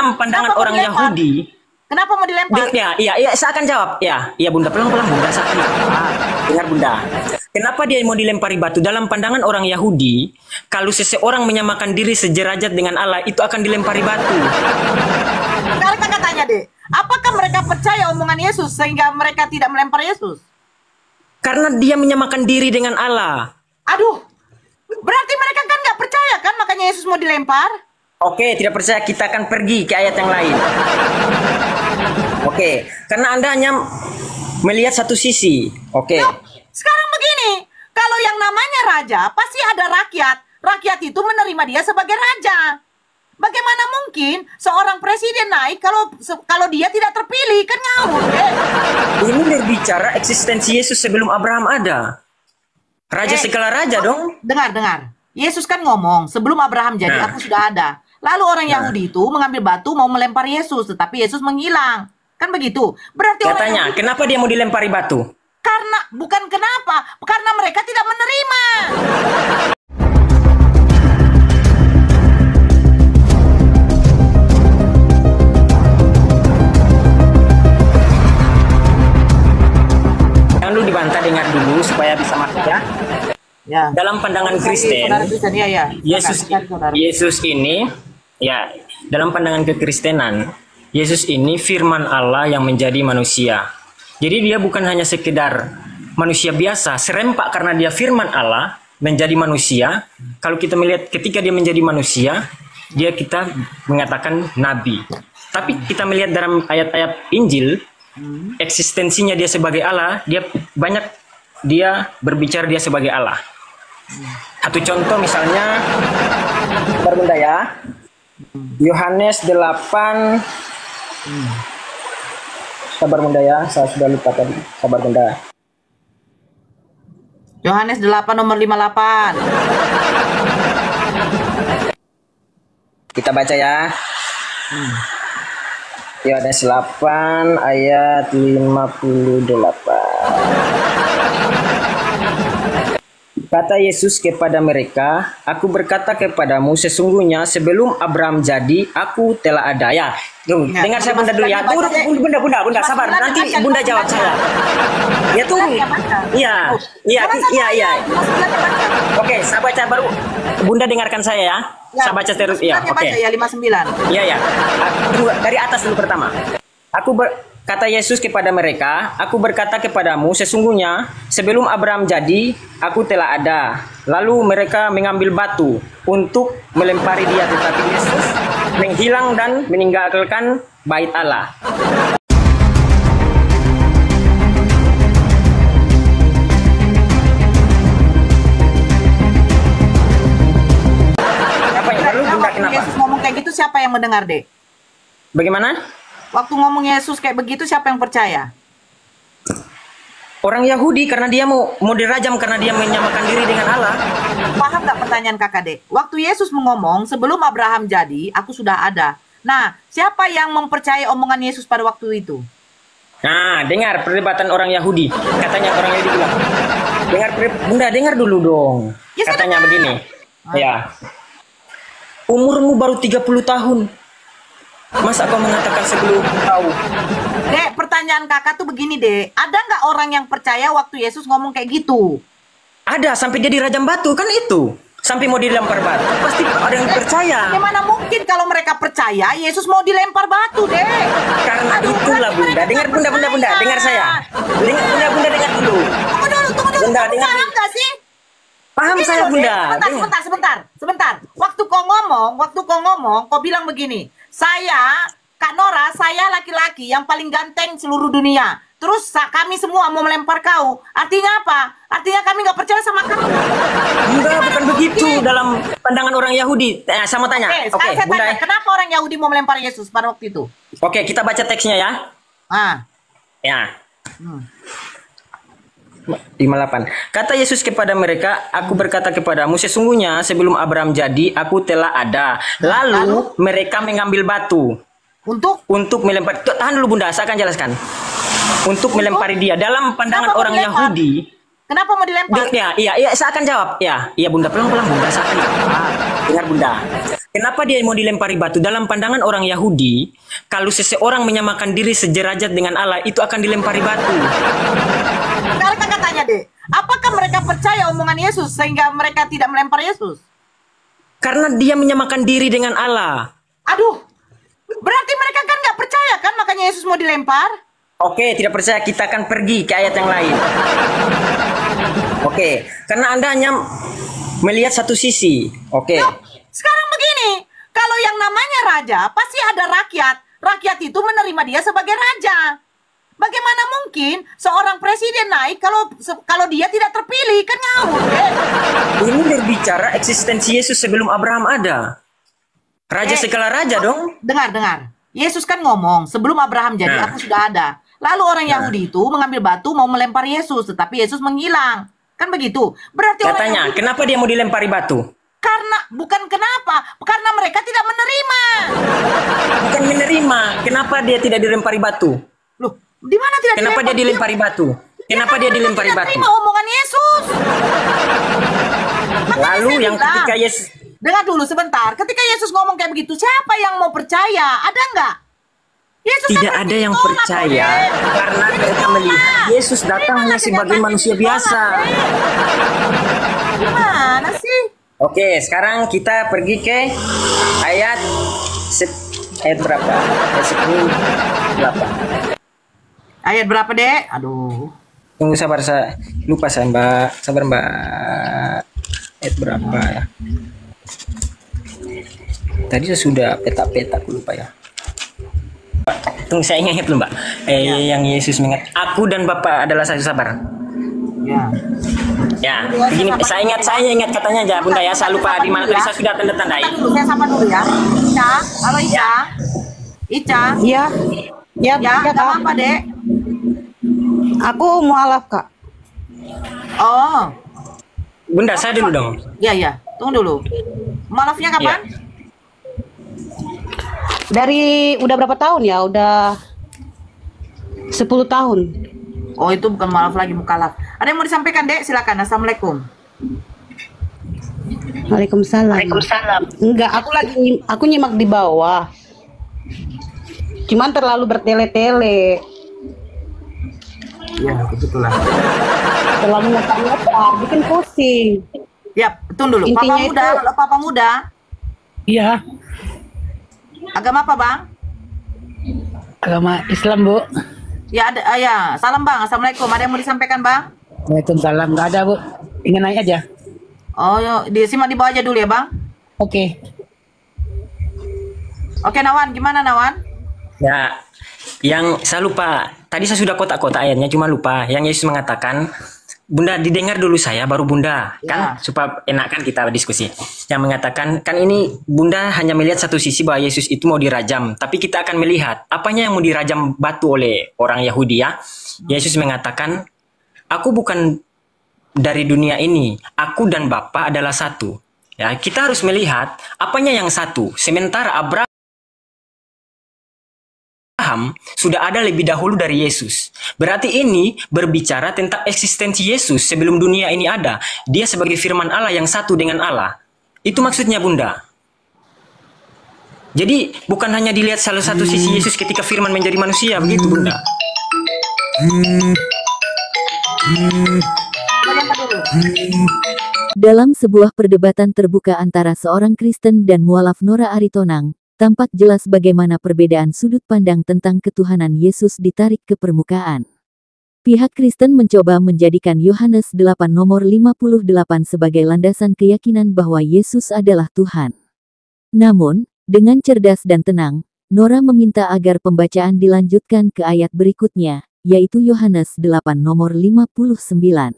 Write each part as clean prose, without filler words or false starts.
dalam pandangan Kenapa mau orang dilempar? Yahudi, Kenapa mau dilempar? iya, saya akan jawab. Ya, Bunda, pelan-pelan Bunda, saya akan jawab. Dengar Bunda. Kenapa dia mau dilempari batu? Dalam pandangan orang Yahudi, kalau seseorang menyamakan diri sederajat dengan Allah, itu akan dilempari batu. Sekarang kakak tanya deh, apakah mereka percaya omongan Yesus sehingga mereka tidak melempar Yesus? Karena dia menyamakan diri dengan Allah. Aduh, berarti mereka kan nggak percaya kan, makanya Yesus mau dilempar? Oke, tidak percaya, kita akan pergi ke ayat yang lain. Oke, karena Anda hanya melihat satu sisi. Oke. Loh, sekarang begini, kalau yang namanya raja pasti ada rakyat. Rakyat itu menerima dia sebagai raja. Bagaimana mungkin seorang presiden naik kalau dia tidak terpilih? Kan ngawur, ya? Ini berbicara eksistensi Yesus sebelum Abraham ada. Raja segala raja dong. Dengar. Yesus kan ngomong, sebelum Abraham jadi aku sudah ada. Lalu orang Yahudi itu mengambil batu mau melempar Yesus, tetapi Yesus menghilang. Kan begitu. Berarti Katanya, kenapa dia mau dilempari batu? bukan kenapa, karena mereka tidak menerima. Jangan dulu dibantah, dengar dulu supaya bisa masuk ya. Ya. Dalam pandangan Kristen, Yesus ini, ya, dalam pandangan kekristenan, Yesus ini firman Allah yang menjadi manusia. Jadi dia bukan hanya sekedar manusia biasa, serempak karena dia firman Allah menjadi manusia. Kalau kita melihat ketika dia menjadi manusia, kita mengatakan nabi. Tapi kita melihat dalam ayat-ayat Injil, eksistensinya dia sebagai Allah, dia berbicara dia sebagai Allah. Satu contoh misalnya, sabar Bunda ya, Yohanes 8, sabar Bunda ya, saya sudah lupa tadi, sabar Bunda. Yohanes 8 nomor 58. Kita baca ya. Yohanes 8 ayat 58. Kata Yesus kepada mereka, aku berkata kepadamu, sesungguhnya sebelum Abraham jadi, aku telah ada. Ya, tunggu, dengar saya Bunda dulu ya. Tunggu, Bunda, sabar. Nanti Bunda jawab saya. Ya tunggu. Iya. Oke, saya baca baru. Bunda dengarkan saya ya. Saya baca terus. Ya, oke. Ya 59. Iya. Dari atas dulu pertama. Kata Yesus kepada mereka, aku berkata kepadamu, sesungguhnya sebelum Abraham jadi, aku telah ada. Lalu mereka mengambil batu untuk melempari dia, tetapi Yesus menghilang dan meninggalkan bait Allah. Apa yang perlu Bunda, kenapa? Yesus ngomong kayak gitu, siapa yang mendengar, Dek? Bagaimana? Waktu ngomong Yesus kayak begitu, siapa yang percaya? Orang Yahudi, karena dia mau dirajam karena dia menyamakan diri dengan Allah. Paham nggak pertanyaan kakak, Dek? Waktu Yesus mengomong, sebelum Abraham jadi, aku sudah ada. Nah, siapa yang mempercayai omongan Yesus pada waktu itu? Nah, dengar perdebatan orang Yahudi. Katanya orang Yahudi bilang, Bunda, dengar dulu dong. Katanya begini. Ya. Umurmu baru 30 tahun. Masa kau mengatakan sebelum tahu? Dek, pertanyaan kakak tuh begini, Dek. Ada nggak orang yang percaya waktu Yesus ngomong kayak gitu? Ada, sampai dia dirajam batu, kan itu. Sampai mau dilempar batu. Pasti ada yang percaya. Bagaimana mungkin kalau mereka percaya Yesus mau dilempar batu, Dek? Karena itulah Bunda. Dengar Bunda, dengar saya. Bunda dengar dulu. Tunggu dulu. Bunda, Kamu dengar. paham nggak sih? Paham Begini saya loh, Bunda. Dek. Sebentar. Waktu kau ngomong, kau bilang begini. Kak Nora, saya laki-laki yang paling ganteng seluruh dunia. Terus kami semua mau melempar kau. Artinya apa? Artinya kami nggak percaya sama kamu. Enggak, bukan begitu dalam pandangan orang Yahudi. Saya mau tanya. Oke, saya Bunda. tanya, kenapa orang Yahudi mau melempar Yesus pada waktu itu? Oke, kita baca teksnya ya. Ya. 58. Kata Yesus kepada mereka, aku berkata kepadamu, sesungguhnya sebelum Abraham jadi, aku telah ada. Lalu mereka mengambil batu untuk melempar. Tahan dulu Bunda, saya akan jelaskan. Untuk melempari dia. Dalam pandangan orang Yahudi. Kenapa mau dilempar? Iya, saya akan jawab. Iya Bunda, pelan-pelan Bunda, saya akan jawab. Dengar Bunda. Kenapa dia mau dilempari batu? Dalam pandangan orang Yahudi, kalau seseorang menyamakan diri sederajat dengan Allah, itu akan dilempari batu. Sekarang kakak tanya deh, apakah mereka percaya omongan Yesus sehingga mereka tidak melempar Yesus? Karena dia menyamakan diri dengan Allah. Aduh, berarti mereka kan nggak percaya kan, makanya Yesus mau dilempar? Oke, tidak percaya, kita akan pergi ke ayat yang lain. Oke, karena Anda hanya melihat satu sisi. Oke. Loh, sekarang begini, kalau yang namanya raja pasti ada rakyat. Rakyat itu menerima dia sebagai raja. Bagaimana mungkin seorang presiden naik kalau dia tidak terpilih? Kan ngawur, ya? Ini berbicara eksistensi Yesus sebelum Abraham ada. Raja segala raja dong. Dengar. Yesus kan ngomong, sebelum Abraham jadi Nah. aku sudah ada. Lalu orang Yahudi itu mengambil batu mau melempar Yesus, tetapi Yesus menghilang. Kan begitu. Berarti orang Katanya, Yahudi, kenapa dia mau dilempari batu? bukan kenapa, karena mereka tidak menerima. Bukan menerima. Kenapa dia tidak dilempari batu? Loh, di mana tidak Kenapa dia dilempari batu? Kenapa dia dilempari tidak batu? terima omongan Yesus. Makanya Lalu saya yang bilang, ketika Yesus, dengar dulu sebentar. Ketika Yesus ngomong kayak begitu, siapa yang mau percaya? Ada nggak? Yesus kan tidak ada berarti yang ditolak, percaya Oden. karena Jadi mereka ditolak. melihat Yesus datang Gimana hanya tidak sebagai pasti manusia ditolak, biasa. Gimana sih? Oke, sekarang kita pergi ke ayat ayat berapa? Ayat 10 berapa? Ayat berapa, Dek? Aduh. Tunggu sabar, saya lupa saya Mbak. Sabar Mbak. Ayat berapa ya? Tadi saya sudah peta-peta, aku lupa ya. Tunggu, saya ingat dulu Mbak. Yang Yesus mengat, aku dan Bapak adalah satu, sabar. Ya. Ya, begini, saya ingat katanya aja Bunda ya, saya lupa di mana tadi saya sudah tanda-tandai. Dulu saya sapa dulu ya. Ica, halo Ica. Ica. Iya, ya, Ya, ya, nama Kak. apa, Dek? Aku mualaf, Kak. Oh, Bunda, saya dulu dong. iya. Tunggu dulu. Malafnya kapan? Dari udah berapa tahun ya? Udah 10 tahun. Oh, itu bukan malaf lagi, mukalaf. Ada yang mau disampaikan, Dek? Silakan. Assalamualaikum. Waalaikumsalam. Enggak, aku nyimak di bawah. Cuman terlalu bertele-tele. Ya, begitulah. Terlalu ngetar-ngetar, bikin pusing. Ya, tunggu dulu. Papa Intinya muda, itu- kalau Papa muda, Iya, agama apa, Bang? agama Islam, Bu. Ya, ada. Ya, salam, Bang. Assalamualaikum. Ada yang mau disampaikan, Bang? Waalaikumsalam. Nggak ada, Bu. Ingin naik aja. Oh, disimak di bawah aja dulu ya, Bang. Oke. Oke, Nawan. Gimana, Nawan? Ya, yang saya lupa. Tadi saya sudah kotak-kotak ayatnya, cuma lupa. Yang Yesus mengatakan, Bunda didengar dulu saya, baru Bunda. Kan supaya enak kan kita diskusi. Yang mengatakan, kan ini Bunda hanya melihat satu sisi bahwa Yesus itu mau dirajam. Tapi kita akan melihat, apanya yang mau dirajam batu oleh orang Yahudi ya. Yesus mengatakan, aku bukan dari dunia ini. Aku dan Bapa adalah satu. Ya, kita harus melihat, apanya yang satu. Sementara Abraham sudah ada lebih dahulu dari Yesus. Berarti ini berbicara tentang eksistensi Yesus sebelum dunia ini ada. Dia sebagai firman Allah yang satu dengan Allah. Itu maksudnya Bunda. Jadi bukan hanya dilihat salah satu sisi Yesus ketika firman menjadi manusia, begitu Bunda. Dalam sebuah perdebatan terbuka antara seorang Kristen dan mualaf Nora Aritonang, tampak jelas bagaimana perbedaan sudut pandang tentang ketuhanan Yesus ditarik ke permukaan. Pihak Kristen mencoba menjadikan Yohanes 8 nomor 58 sebagai landasan keyakinan bahwa Yesus adalah Tuhan. Namun, dengan cerdas dan tenang, Nora meminta agar pembacaan dilanjutkan ke ayat berikutnya, yaitu Yohanes 8 nomor 59.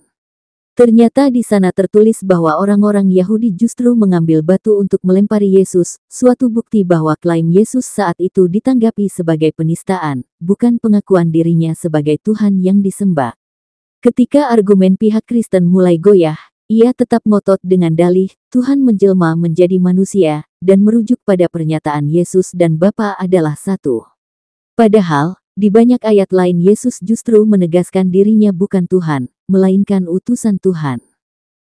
Ternyata di sana tertulis bahwa orang-orang Yahudi justru mengambil batu untuk melempari Yesus, suatu bukti bahwa klaim Yesus saat itu ditanggapi sebagai penistaan, bukan pengakuan dirinya sebagai Tuhan yang disembah. Ketika argumen pihak Kristen mulai goyah, ia tetap ngotot dengan dalih, Tuhan menjelma menjadi manusia, dan merujuk pada pernyataan Yesus dan Bapa adalah satu. Padahal, di banyak ayat lain Yesus justru menegaskan dirinya bukan Tuhan, melainkan utusan Tuhan.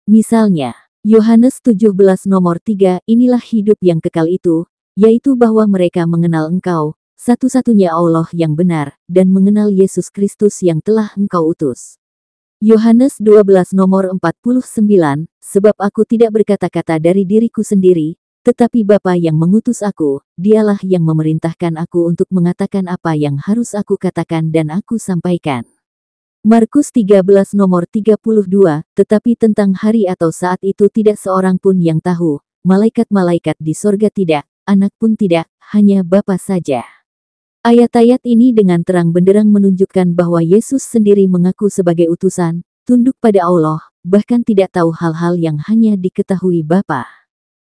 Misalnya, Yohanes 17 nomor 3, inilah hidup yang kekal itu, yaitu bahwa mereka mengenal Engkau, satu-satunya Allah yang benar, dan mengenal Yesus Kristus yang telah Engkau utus. Yohanes 12 nomor 49, sebab aku tidak berkata-kata dari diriku sendiri, tetapi Bapa yang mengutus aku, dialah yang memerintahkan aku untuk mengatakan apa yang harus aku katakan dan aku sampaikan. Markus 13 nomor 32, tetapi tentang hari atau saat itu tidak seorang pun yang tahu, malaikat-malaikat di sorga tidak, anak pun tidak, hanya Bapa saja. Ayat-ayat ini dengan terang benderang menunjukkan bahwa Yesus sendiri mengaku sebagai utusan, tunduk pada Allah, bahkan tidak tahu hal-hal yang hanya diketahui Bapa.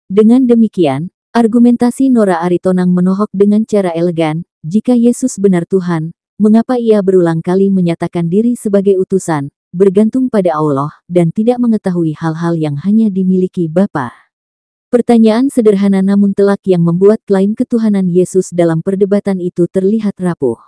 Dengan demikian, argumentasi Nora Aritonang menohok dengan cara elegan, jika Yesus benar Tuhan, mengapa ia berulang kali menyatakan diri sebagai utusan, bergantung pada Allah, dan tidak mengetahui hal-hal yang hanya dimiliki Bapa? Pertanyaan sederhana namun telak yang membuat klaim ketuhanan Yesus dalam perdebatan itu terlihat rapuh.